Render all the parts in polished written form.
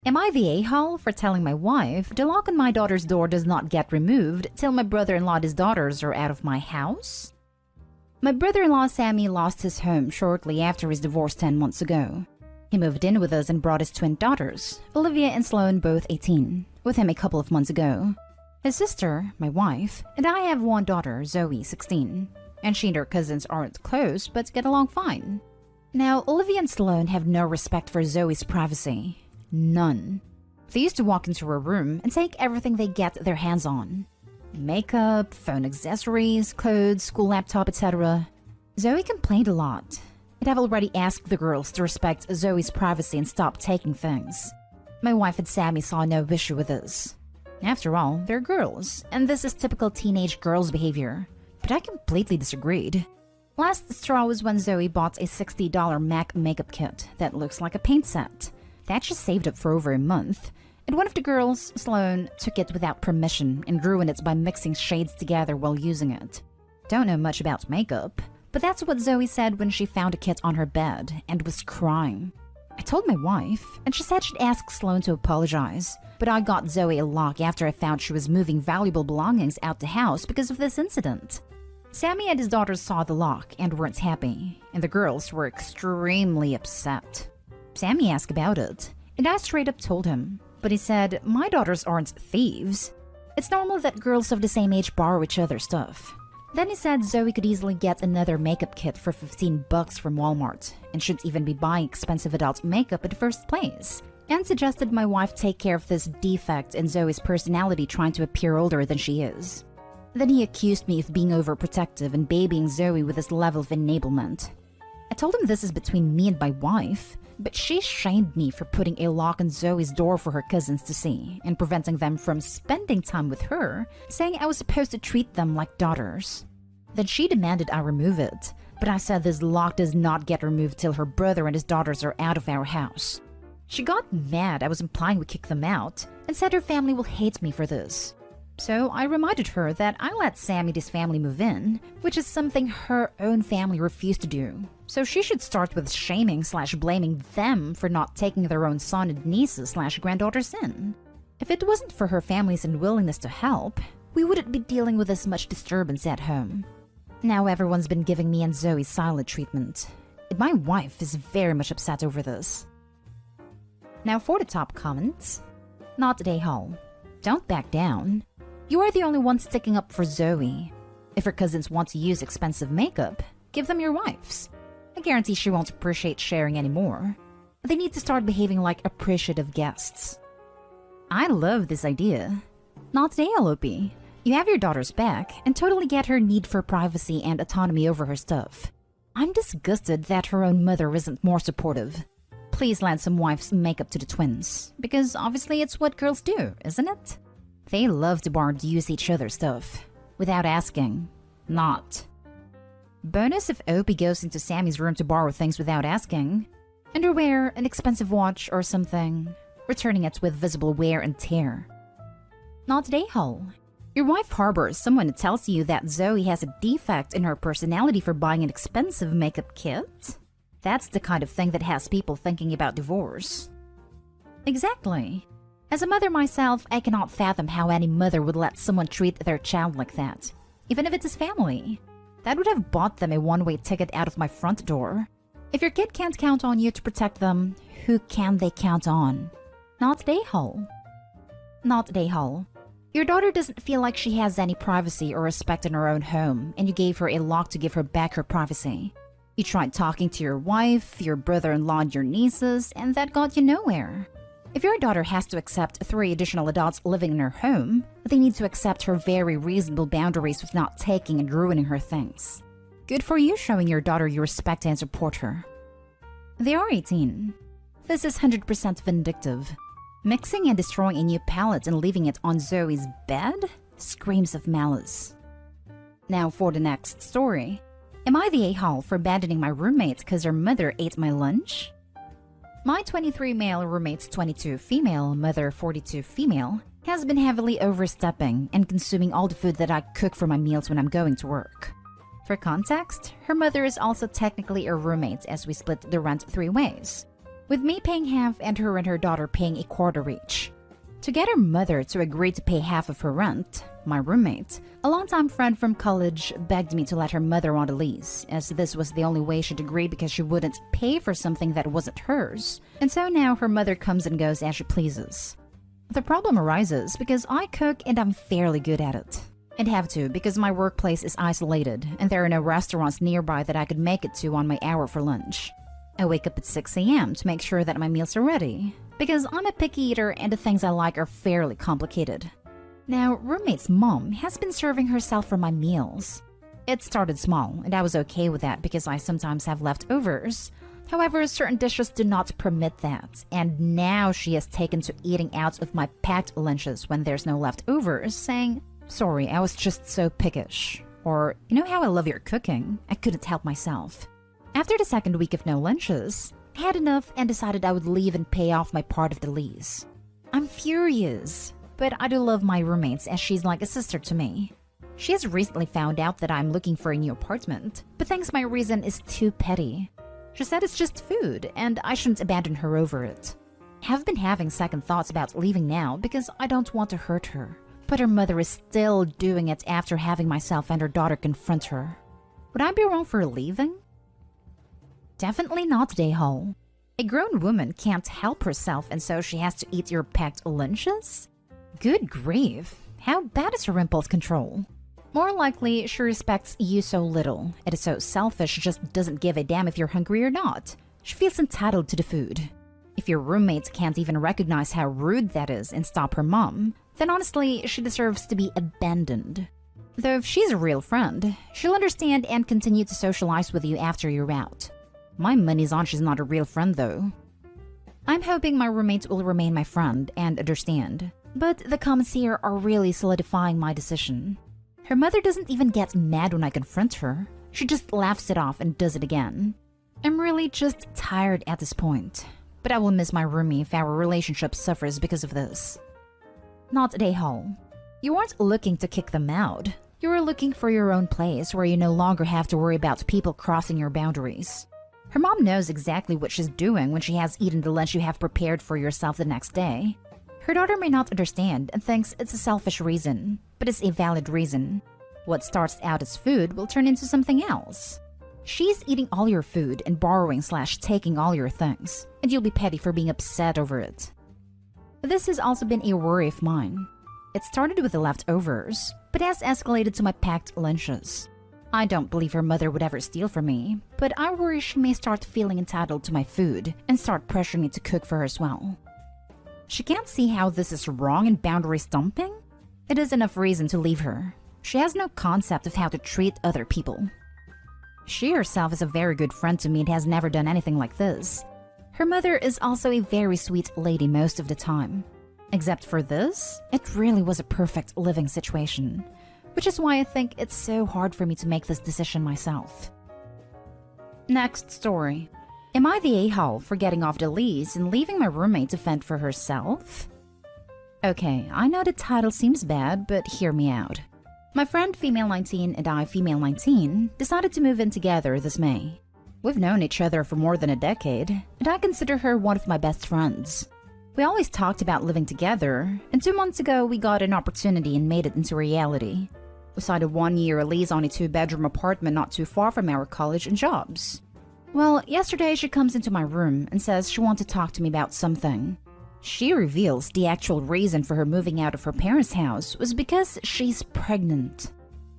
Am I the a-hole for telling my wife the lock on my daughter's door does not get removed till my brother-in-law and his daughters are out of my house? My brother-in-law Sammy lost his home shortly after his divorce 10 months ago. He moved in with us and brought his twin daughters, Olivia and Sloane, both 18, with him a couple of months ago. His sister, my wife, and I have one daughter, Zoe, 16, and she and her cousins aren't close but get along fine. Now, Olivia and Sloane have no respect for Zoe's privacy. None. They used to walk into her room and take everything they get their hands on. Makeup, phone accessories, clothes, school laptop, etc. Zoe complained a lot, and I've already asked the girls to respect Zoe's privacy and stop taking things. My wife and Sammy saw no issue with this. After all, they're girls, and this is typical teenage girls' behavior. But I completely disagreed. Last straw was when Zoe bought a $60 MAC makeup kit that looks like a paint set. That she saved up for over a month, and one of the girls, Sloane, took it without permission and ruined it by mixing shades together while using it. Don't know much about makeup, but that's what Zoe said when she found a kit on her bed and was crying. I told my wife, and she said she'd ask Sloane to apologize, but I got Zoe a lock after I found she was moving valuable belongings out the house because of this incident. Sammy and his daughters saw the lock and weren't happy, and the girls were extremely upset. Sammy asked about it, and I straight up told him, but he said, my daughters aren't thieves. It's normal that girls of the same age borrow each other's stuff. Then he said Zoe could easily get another makeup kit for $15 from Walmart, and shouldn't even be buying expensive adult makeup in the first place, and suggested my wife take care of this defect in Zoe's personality trying to appear older than she is. Then he accused me of being overprotective and babying Zoe with this level of enablement. I told him this is between me and my wife, but she shamed me for putting a lock on Zoe's door for her cousins to see and preventing them from spending time with her, saying I was supposed to treat them like daughters. Then she demanded I remove it, but I said this lock does not get removed till her brother and his daughters are out of our house. She got mad I was implying we kick them out and said her family will hate me for this. So I reminded her that I let Sammy and his family move in, which is something her own family refused to do. So she should start with shaming/blaming them for not taking their own son and nieces/granddaughters in. If it wasn't for her family's unwillingness to help, we wouldn't be dealing with this much disturbance at home. Now everyone's been giving me and Zoe silent treatment, and my wife is very much upset over this. Now for the top comments. Not a hole. Don't back down. You are the only one sticking up for Zoe. If her cousins want to use expensive makeup, give them your wife's. I guarantee she won't appreciate sharing anymore. They need to start behaving like appreciative guests. I love this idea. Not today, LOP. You have your daughter's back and totally get her need for privacy and autonomy over her stuff. I'm disgusted that her own mother isn't more supportive. Please lend some wife's makeup to the twins, because obviously it's what girls do, isn't it? They love to borrow and use each other's stuff, without asking. Not. Bonus if Opie goes into Sammy's room to borrow things without asking. Underwear, an expensive watch or something, returning it with visible wear and tear. Not a-hole. Your wife harbors someone who tells you that Zoe has a defect in her personality for buying an expensive makeup kit? That's the kind of thing that has people thinking about divorce. Exactly. As a mother myself, I cannot fathom how any mother would let someone treat their child like that, even if it's his family. That would have bought them a one-way ticket out of my front door. If your kid can't count on you to protect them, who can they count on? Not a-hole. Not a-hole. Your daughter doesn't feel like she has any privacy or respect in her own home, and you gave her a lock to give her back her privacy. You tried talking to your wife, your brother-in-law, and your nieces, and that got you nowhere. If your daughter has to accept 3 additional adults living in her home, they need to accept her very reasonable boundaries with not taking and ruining her things. Good for you showing your daughter you respect and support her. They are 18. This is 100% vindictive. Mixing and destroying a new palette and leaving it on Zoe's bed screams of malice. Now for the next story. Am I the a-hole for abandoning my roommate because her mother ate my lunch? My 23 male roommate's 22 female, mother 42 female, has been heavily overstepping and consuming all the food that I cook for my meals when I'm going to work. For context, her mother is also technically a roommate as we split the rent 3 ways. with me paying half and her and her daughter paying a quarter each. To get her mother to agree to pay half of her rent, my roommate, a longtime friend from college, begged me to let her mother on the lease, as this was the only way she'd agree because she wouldn't pay for something that wasn't hers, and so now her mother comes and goes as she pleases. The problem arises because I cook and I'm fairly good at it. I'd have to because my workplace is isolated and there are no restaurants nearby that I could make it to on my hour for lunch. I wake up at 6 a.m. to make sure that my meals are ready, because I'm a picky eater and the things I like are fairly complicated. Now, roommate's mom has been serving herself for my meals. It started small, and I was okay with that because I sometimes have leftovers. However, certain dishes do not permit that, and now she has taken to eating out of my packed lunches when there's no leftovers, saying, "Sorry, I was just so pickish." Or, "You know how I love your cooking? I couldn't help myself." After the second week of no lunches, I had enough and decided I would leave and pay off my part of the lease. I'm furious, but I do love my roommates as she's like a sister to me. She has recently found out that I'm looking for a new apartment, but thinks my reason is too petty. She said it's just food and I shouldn't abandon her over it. I have been having second thoughts about leaving now because I don't want to hurt her, but her mother is still doing it after having myself and her daughter confront her. Would I be wrong for leaving? Definitely not, Dayhole. A grown woman can't help herself and so she has to eat your packed lunches? Good grief, how bad is her impulse control? More likely, she respects you so little. It is so selfish she just doesn't give a damn if you're hungry or not. She feels entitled to the food. If your roommate can't even recognize how rude that is and stop her mom, then honestly, she deserves to be abandoned. Though if she's a real friend, she'll understand and continue to socialize with you after you're out. My money's on she's not a real friend though. I'm hoping my roommate will remain my friend and understand, but the comments here are really solidifying my decision. Her mother doesn't even get mad when I confront her. She just laughs it off and does it again. I'm really just tired at this point, but I will miss my roomie if our relationship suffers because of this. Not Dayhole. You aren't looking to kick them out. You are looking for your own place where you no longer have to worry about people crossing your boundaries. Her mom knows exactly what she's doing when she has eaten the lunch you have prepared for yourself the next day. Her daughter may not understand and thinks it's a selfish reason, but it's a valid reason. What starts out as food will turn into something else. She's eating all your food and borrowing/taking all your things, and you'll be petty for being upset over it. This has also been a worry of mine. It started with the leftovers, but has escalated to my packed lunches. I don't believe her mother would ever steal from me, but I worry she may start feeling entitled to my food and start pressuring me to cook for her as well. She can't see how this is wrong and boundary stomping? It is enough reason to leave her. She has no concept of how to treat other people. She herself is a very good friend to me and has never done anything like this. Her mother is also a very sweet lady most of the time. Except for this, it really was a perfect living situation, which is why I think it's so hard for me to make this decision myself. Next story. Am I the a-hole for getting off the lease and leaving my roommate to fend for herself? Okay, I know the title seems bad, but hear me out. My friend female 19 and I female 19 decided to move in together this May. We've known each other for more than a decade, and I consider her one of my best friends. We always talked about living together, and 2 months ago we got an opportunity and made it into reality. We signed a 1-year lease on a 2-bedroom apartment not too far from our college and jobs. Well, yesterday she comes into my room and says she wants to talk to me about something. She reveals the actual reason for her moving out of her parents' house was because she's pregnant.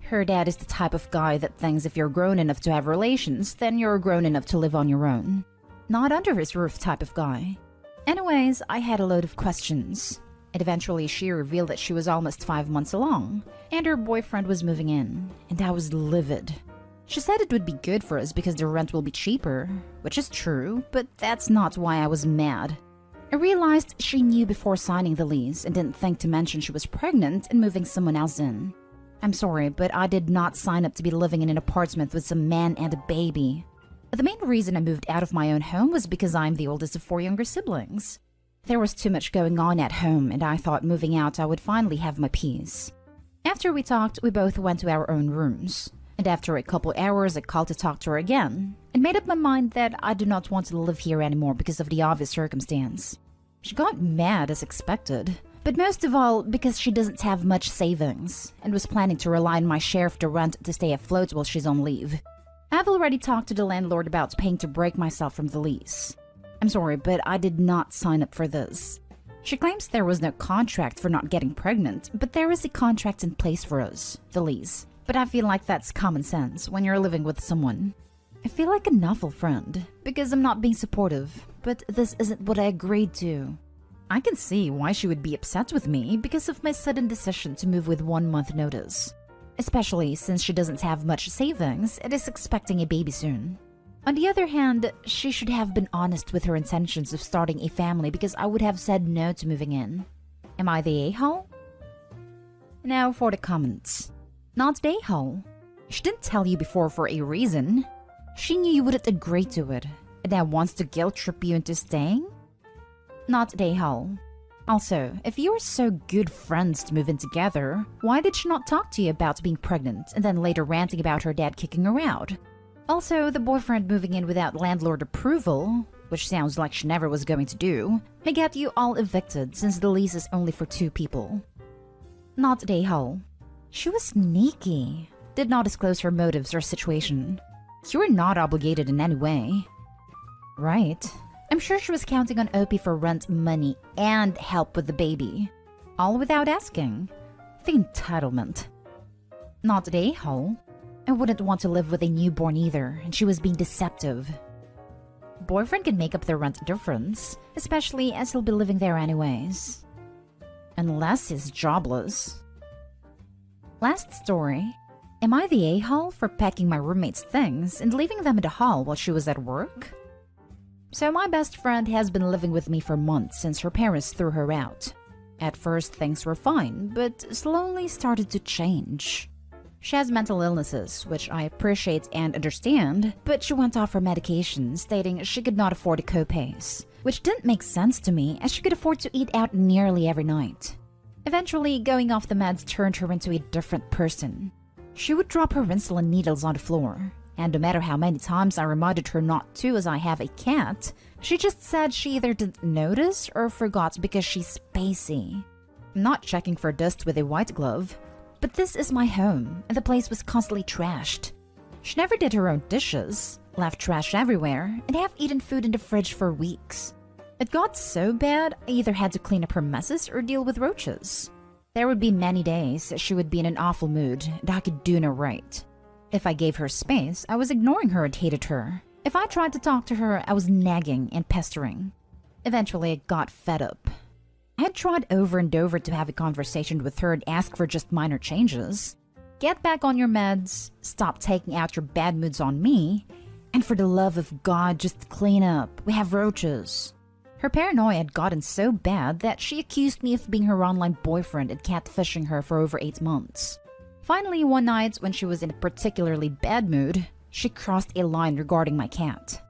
Her dad is the type of guy that thinks if you're grown enough to have relations, then you're grown enough to live on your own. Not under his roof type of guy. Anyways, I had a load of questions. And eventually she revealed that she was almost 5 months along, and her boyfriend was moving in, and I was livid. She said it would be good for us because the rent will be cheaper, which is true, but that's not why I was mad. I realized she knew before signing the lease and didn't think to mention she was pregnant and moving someone else in. I'm sorry, but I did not sign up to be living in an apartment with some man and a baby. The main reason I moved out of my own home was because I'm the oldest of 4 younger siblings. There was too much going on at home, and I thought moving out I would finally have my peace. After we talked, we both went to our own rooms. And after a couple hours, I called to talk to her again and made up my mind that I do not want to live here anymore because of the obvious circumstance. She got mad as expected, but most of all because she doesn't have much savings and was planning to rely on my share of the rent to stay afloat while she's on leave. I've already talked to the landlord about paying to break myself from the lease. I'm sorry, but I did not sign up for this. She claims there was no contract for not getting pregnant, but there is a contract in place for us, the lease. But I feel like that's common sense when you're living with someone. I feel like an awful friend because I'm not being supportive, but this isn't what I agreed to. I can see why she would be upset with me because of my sudden decision to move with 1 month notice. Especially since she doesn't have much savings and is expecting a baby soon. On the other hand, she should have been honest with her intentions of starting a family because I would have said no to moving in. Am I the a-hole? Now for the comments. Not the a-hole. She didn't tell you before for a reason. She knew you wouldn't agree to it, and now wants to guilt trip you into staying? Not the a-hole. Also, if you were so good friends to move in together, why did she not talk to you about being pregnant and then later ranting about her dad kicking her out? Also, the boyfriend moving in without landlord approval, which sounds like she never was going to do, may get you all evicted since the lease is only for 2 people. Not the a-hole. She was sneaky. Did not disclose her motives or situation. You were not obligated in any way. Right. I'm sure she was counting on OP for rent money and help with the baby. All without asking. The entitlement. Not the a-hole. I wouldn't want to live with a newborn either, and she was being deceptive. Boyfriend can make up the rent difference, especially as he'll be living there anyways. Unless he's jobless. Last story. Am I the a-hole for packing my roommate's things and leaving them in the hall while she was at work? So my best friend has been living with me for months since her parents threw her out. At first things were fine, but slowly started to change. She has mental illnesses, which I appreciate and understand, but she went off her medication, stating she could not afford the co-pays, which didn't make sense to me as she could afford to eat out nearly every night. Eventually, going off the meds turned her into a different person. She would drop her insulin needles on the floor, and no matter how many times I reminded her not to as I have a cat, she just said she either didn't notice or forgot because she's spacey. I'm not checking for dust with a white glove, but this is my home, and the place was constantly trashed. She never did her own dishes, left trash everywhere, and have eaten food in the fridge for weeks. It got so bad, I either had to clean up her messes or deal with roaches. There would be many days she would be in an awful mood, and I could do no right. If I gave her space, I was ignoring her and hated her. If I tried to talk to her, I was nagging and pestering. Eventually, I got fed up. I had tried over and over to have a conversation with her and ask for just minor changes. Get back on your meds, stop taking out your bad moods on me, and for the love of God, just clean up. We have roaches. Her paranoia had gotten so bad that she accused me of being her online boyfriend and catfishing her for over 8 months. Finally, one night, when she was in a particularly bad mood, she crossed a line regarding my cat.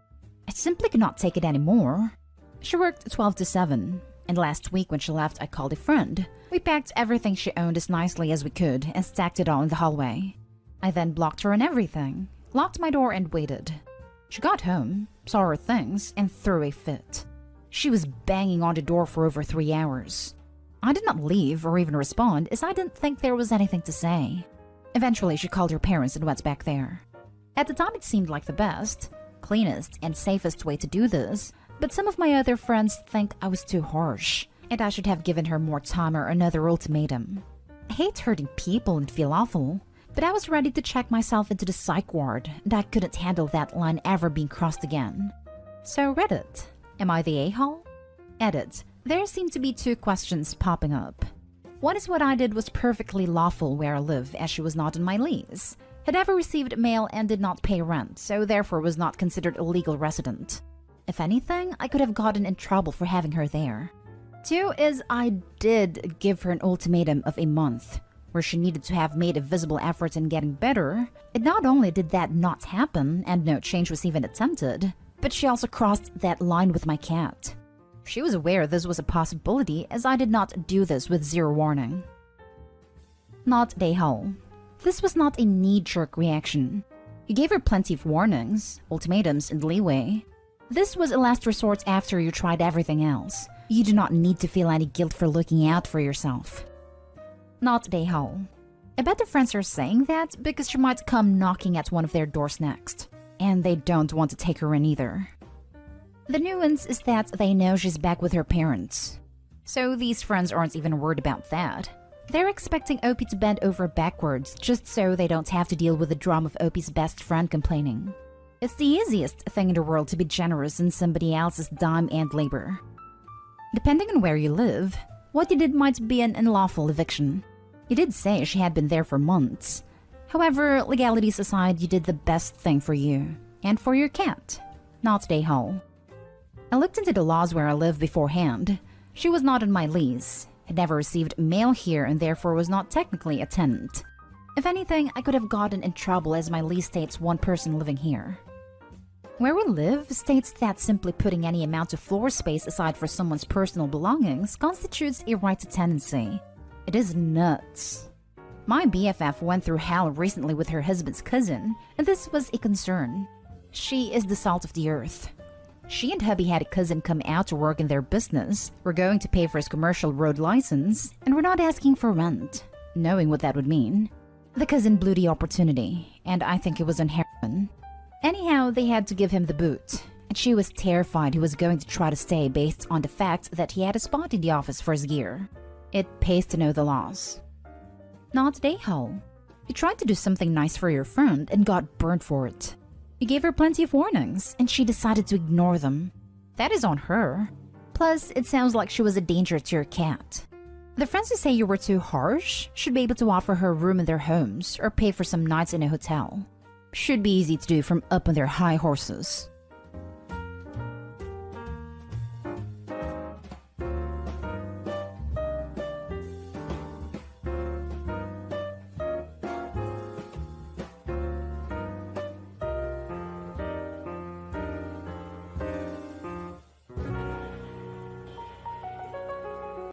I simply could not take it anymore. She worked 12 to 7, and last week when she left, I called a friend. We packed everything she owned as nicely as we could and stacked it all in the hallway. I then blocked her on everything, locked my door and waited. She got home, saw her things, and threw a fit. She was banging on the door for over 3 hours. I did not leave or even respond as I didn't think there was anything to say. Eventually, she called her parents and went back there. At the time, it seemed like the best, cleanest, and safest way to do this, but some of my other friends think I was too harsh, and I should have given her more time or another ultimatum. I hate hurting people and feel awful, but I was ready to check myself into the psych ward, and I couldn't handle that line ever being crossed again. So Reddit. Am I the a-hole? Edit. There seem to be 2 questions popping up. One is what I did was perfectly lawful where I live, as she was not in my lease, had never received mail and did not pay rent, so therefore was not considered a legal resident. If anything, I could have gotten in trouble for having her there. 2 is I did give her an ultimatum of a month, where she needed to have made a visible effort in getting better, and not only did that not happen and no change was even attempted, but she also crossed that line with my cat. She was aware this was a possibility as I did not do this with 0 warning. Not the a-hole. This was not a knee-jerk reaction. You gave her plenty of warnings, ultimatums, and leeway. This was a last resort after you tried everything else. You do not need to feel any guilt for looking out for yourself. Not Daehal. I bet the friends are saying that because she might come knocking at one of their doors next. And they don't want to take her in either. The nuance is that they know she's back with her parents. So these friends aren't even worried about that. They're expecting Opie to bend over backwards just so they don't have to deal with the drama of Opie's best friend complaining. It's the easiest thing in the world to be generous in somebody else's dime and labor. Depending on where you live, what you did might be an unlawful eviction. You did say she had been there for months. However, legalities aside, you did the best thing for you. And for your cat. Not Daehal. I looked into the laws where I lived beforehand. She was not on my lease, had never received mail here and therefore was not technically a tenant. If anything, I could have gotten in trouble as my lease states one person living here. Where we live states that simply putting any amount of floor space aside for someone's personal belongings constitutes a right to tenancy. It is nuts. My BFF went through hell recently with her husband's cousin, and this was a concern. She is the salt of the earth. She and hubby had a cousin come out to work in their business. We're going to pay for his commercial road license, and we're not asking for rent, knowing what that would mean. The cousin blew the opportunity, and I think it was on heroin. Anyhow, they had to give him the boot, and she was terrified he was going to try to stay based on the fact that he had a spot in the office for his gear. It pays to know the laws. Not Daehal. You tried to do something nice for your friend and got burned for it. You gave her plenty of warnings, and she decided to ignore them. That is on her. Plus, it sounds like she was a danger to your cat. The friends who say you were too harsh should be able to offer her a room in their homes or pay for some nights in a hotel. Should be easy to do from up on their high horses.